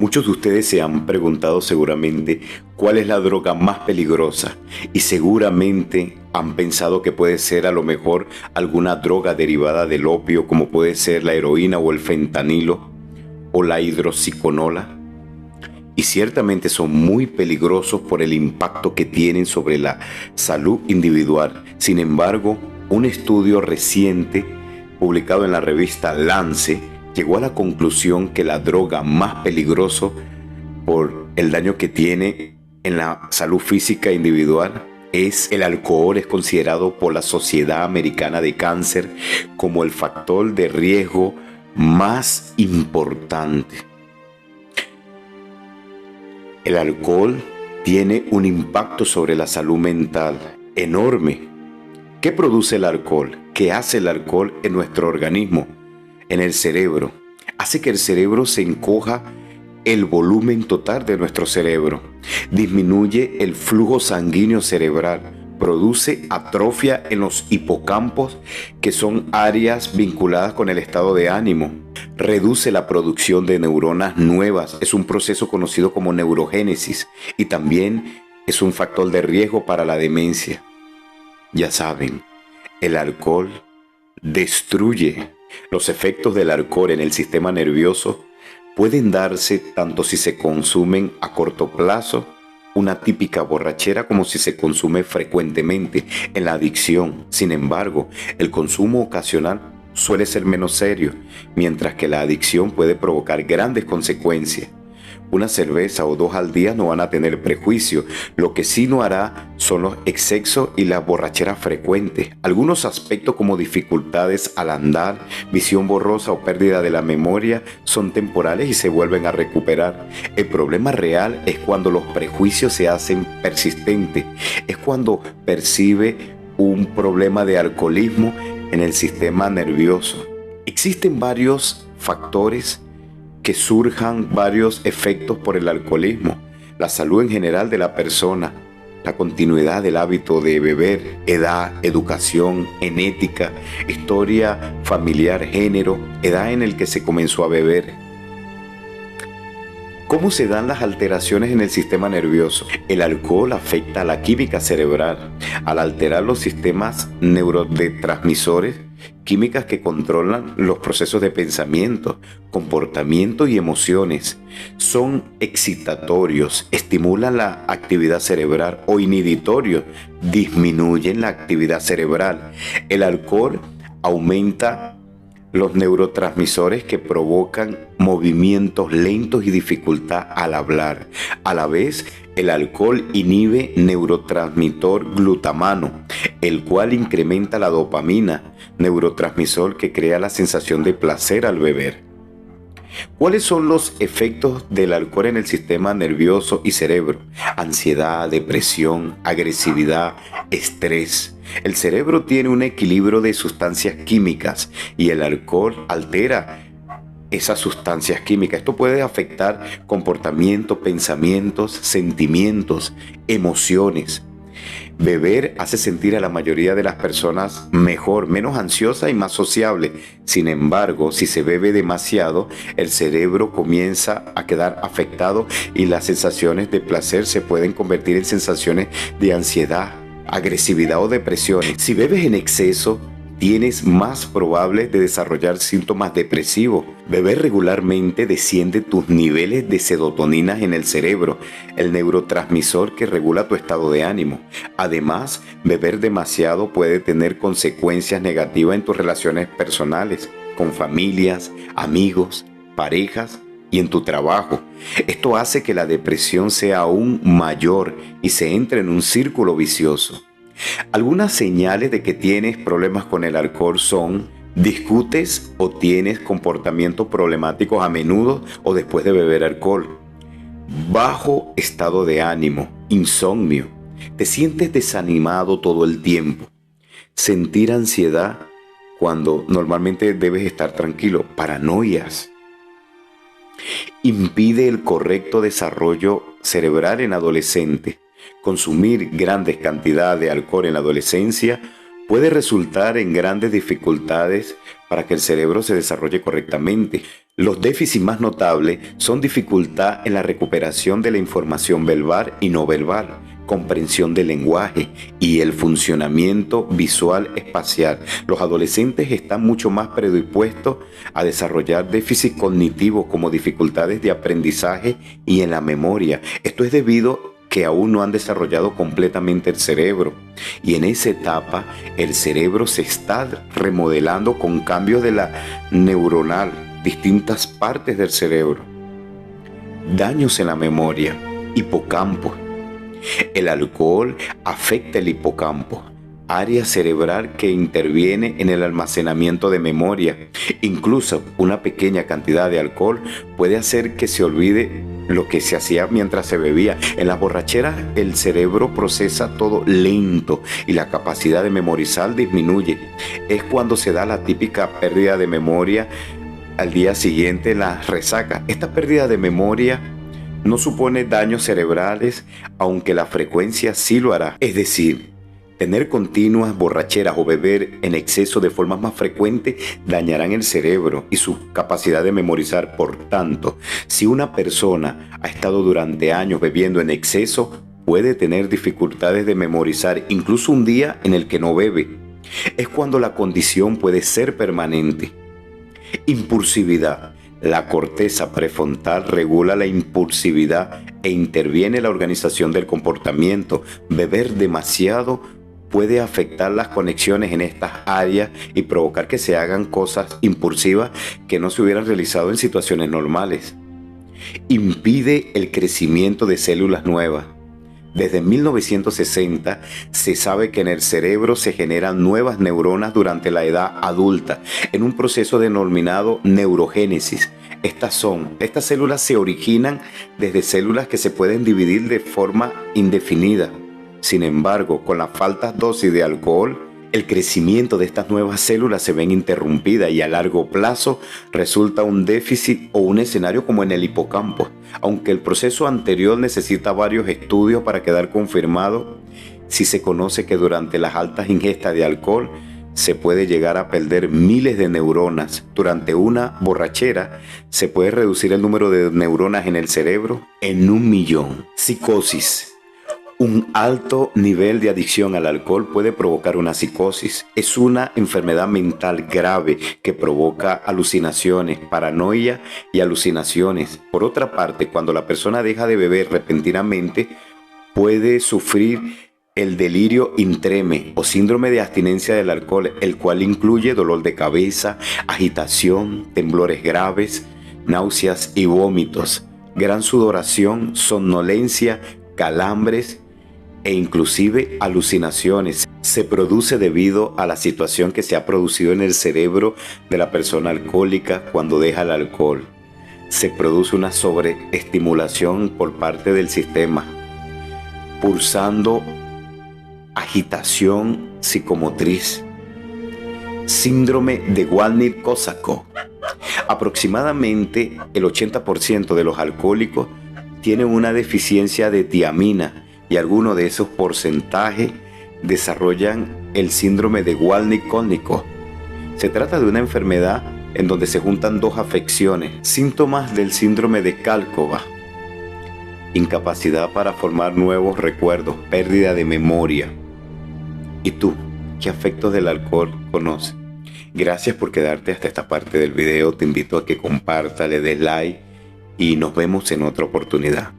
Muchos de ustedes se han preguntado seguramente cuál es la droga más peligrosa y seguramente han pensado que puede ser a lo mejor alguna droga derivada del opio como puede ser la heroína o el fentanilo o la hidroxiconola. Y ciertamente son muy peligrosos por el impacto que tienen sobre la salud individual. Sin embargo, un estudio reciente publicado en la revista Lance llegó a la conclusión que la droga más peligrosa por el daño que tiene en la salud física individual es el alcohol. Es considerado por la Sociedad Americana de Cáncer como el factor de riesgo más importante. El alcohol tiene un impacto sobre la salud mental enorme. ¿Qué produce el alcohol? ¿Qué hace el alcohol en nuestro organismo? En el cerebro. Hace que el cerebro se encoja el volumen total de nuestro cerebro. Disminuye el flujo sanguíneo cerebral. Produce atrofia en los hipocampos, que son áreas vinculadas con el estado de ánimo. Reduce la producción de neuronas nuevas. Es un proceso conocido como neurogénesis y también es un factor de riesgo para la demencia. Ya saben, el alcohol destruye. Los efectos del alcohol en el sistema nervioso pueden darse tanto si se consumen a corto plazo, una típica borrachera, como si se consume frecuentemente en la adicción. Sin embargo, el consumo ocasional suele ser menos serio, mientras que la adicción puede provocar grandes consecuencias. Una cerveza o dos al día no van a tener prejuicio. Lo que sí no hará son los excesos y las borracheras frecuentes. Algunos aspectos como dificultades al andar, visión borrosa o pérdida de la memoria son temporales y se vuelven a recuperar. El problema real es cuando los prejuicios se hacen persistentes. Es cuando percibe un problema de alcoholismo en el sistema nervioso. Existen varios factores que surjan, varios efectos por el alcoholismo: la salud en general de la persona, la continuidad del hábito de beber, edad, educación, genética, historia familiar, género, edad en el que se comenzó a beber. ¿Cómo se dan las alteraciones en el sistema nervioso? El alcohol afecta a la química cerebral al alterar los sistemas neurotransmisores, químicas que controlan los procesos de pensamiento, comportamiento y emociones. Son excitatorios, estimulan la actividad cerebral, o inhibitorios, disminuyen la actividad cerebral. El alcohol aumenta los neurotransmisores que provocan movimientos lentos y dificultad al hablar. A la vez, el alcohol inhibe neurotransmisor glutamano, el cual incrementa la dopamina, neurotransmisor que crea la sensación de placer al beber. ¿Cuáles son los efectos del alcohol en el sistema nervioso y cerebro? Ansiedad, depresión, agresividad, estrés. El cerebro tiene un equilibrio de sustancias químicas y el alcohol altera esas sustancias químicas. Esto puede afectar comportamiento, pensamientos, sentimientos, emociones. Beber hace sentir a la mayoría de las personas mejor, menos ansiosa y más sociable. Sin embargo, si se bebe demasiado, el cerebro comienza a quedar afectado y las sensaciones de placer se pueden convertir en sensaciones de ansiedad, agresividad o depresión. Si bebes en exceso, tienes más probable de desarrollar síntomas depresivos. Beber regularmente desciende tus niveles de serotonina en el cerebro, el neurotransmisor que regula tu estado de ánimo. Además, beber demasiado puede tener consecuencias negativas en tus relaciones personales, con familias, amigos, parejas y en tu trabajo. Esto hace que la depresión sea aún mayor y se entre en un círculo vicioso. Algunas señales de que tienes problemas con el alcohol son: discutes o tienes comportamientos problemáticos a menudo o después de beber alcohol, bajo estado de ánimo, insomnio, te sientes desanimado todo el tiempo, sentir ansiedad cuando normalmente debes estar tranquilo, paranoias. Impide el correcto desarrollo cerebral en adolescentes. Consumir grandes cantidades de alcohol en la adolescencia puede resultar en grandes dificultades para que el cerebro se desarrolle correctamente. Los déficits más notables son dificultad en la recuperación de la información verbal y no verbal, comprensión del lenguaje y el funcionamiento visual espacial. Los adolescentes están mucho más predispuestos a desarrollar déficits cognitivos como dificultades de aprendizaje y en la memoria. Esto es debido que aún no han desarrollado completamente el cerebro, y en esa etapa el cerebro se está remodelando con cambios de la neuronal, distintas partes del cerebro. Daños en la memoria, hipocampo. El alcohol afecta el hipocampo, área cerebral que interviene en el almacenamiento de memoria. Incluso una pequeña cantidad de alcohol puede hacer que se olvide lo que se hacía mientras se bebía. En las borracheras el cerebro procesa todo lento y la capacidad de memorizar disminuye. Es cuando se da la típica pérdida de memoria al día siguiente, la resaca. Esta pérdida de memoria no supone daños cerebrales, aunque la frecuencia sí lo hará. Es decir, tener continuas borracheras o beber en exceso de forma más frecuente dañarán el cerebro y su capacidad de memorizar. Por tanto, si una persona ha estado durante años bebiendo en exceso, puede tener dificultades de memorizar, incluso un día en el que no bebe. Es cuando la condición puede ser permanente. Impulsividad. La corteza prefrontal regula la impulsividad e interviene en la organización del comportamiento. Beber demasiado puede afectar las conexiones en estas áreas y provocar que se hagan cosas impulsivas que no se hubieran realizado en situaciones normales. Impide el crecimiento de células nuevas. Desde 1960 se sabe que en el cerebro se generan nuevas neuronas durante la edad adulta, en un proceso denominado neurogénesis. Estas células se originan desde células que se pueden dividir de forma indefinida. Sin embargo, con la falta dosis de alcohol, el crecimiento de estas nuevas células se ven interrumpidas y a largo plazo resulta un déficit o un escenario como en el hipocampo. Aunque el proceso anterior necesita varios estudios para quedar confirmado, sí se conoce que durante las altas ingestas de alcohol se puede llegar a perder miles de neuronas. Durante una borrachera se puede reducir el número de neuronas en el cerebro en 1.000.000. Psicosis. Un alto nivel de adicción al alcohol puede provocar una psicosis. Es una enfermedad mental grave que provoca alucinaciones, paranoia y alucinaciones. Por otra parte, cuando la persona deja de beber repentinamente, puede sufrir el delirio intreme o síndrome de abstinencia del alcohol, el cual incluye dolor de cabeza, agitación, temblores graves, náuseas y vómitos, gran sudoración, somnolencia, calambres e inclusive alucinaciones. Se produce debido a la situación que se ha producido en el cerebro de la persona alcohólica cuando deja el alcohol. Se produce una sobreestimulación por parte del sistema, pulsando agitación psicomotriz. Síndrome de Wernicke-Korsakoff. Aproximadamente el 80% de los alcohólicos tienen una deficiencia de tiamina, y algunos de esos porcentajes desarrollan el síndrome de Wernicke-Korsakoff. Se trata de una enfermedad en donde se juntan dos afecciones. Síntomas del síndrome de Korsakoff: incapacidad para formar nuevos recuerdos, pérdida de memoria. ¿Y tú, qué efectos del alcohol conoces? Gracias por quedarte hasta esta parte del video. Te invito a que compartas, le des like y nos vemos en otra oportunidad.